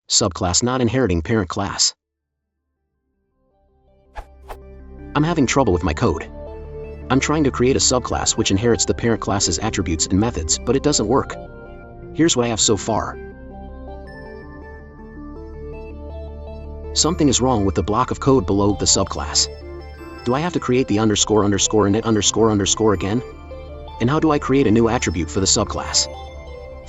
Subclass not inheriting parent class. I'm having trouble with my code. I'm trying to create a subclass which inherits the parent class's attributes and methods, but it doesn't work. Here's what I have so far. Something is wrong with the block of code below the subclass. Do I have to create the underscore init underscore again? And how do I create a new attribute for the subclass?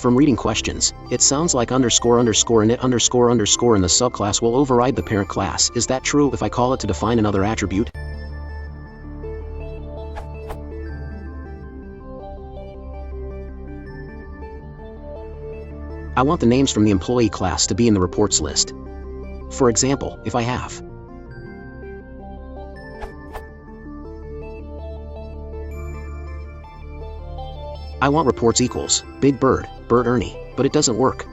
From reading questions, it sounds like underscore init underscore in the subclass will override the parent class. Is that true if I call it to define another attribute? I want the names from the employee class to be in the reports list. For example, if I have I want reports equals Big Bird, Bert Ernie, but it doesn't work.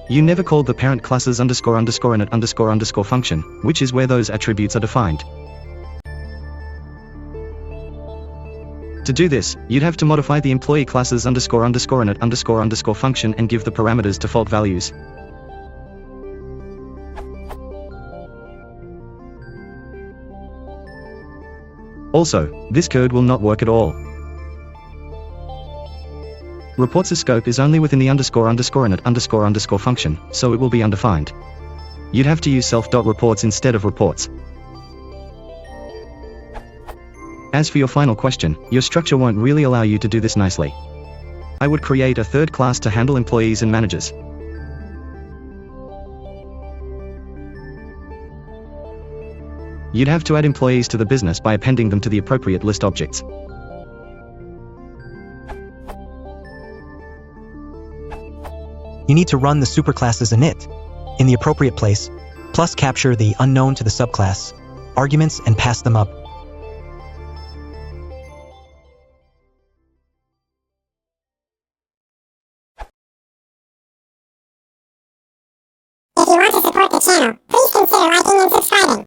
You never called the parent class's underscore init function, which is where those attributes are defined. To do this, you'd have to modify the employee class's underscore init function and give the parameters default values. Also, this code will not work at all. Reports' scope is only within the underscore init function, so it will be undefined. You'd have to use self.reports instead of reports. As for your final question, your structure won't really allow you to do this nicely. I would create a third class to handle employees and managers. You'd have to add employees to the business by appending them to the appropriate list objects. You need to run the superclass's init in the appropriate place, plus capture the unknown to the subclass arguments and pass them up. If you want to support the channel, please consider liking and subscribing.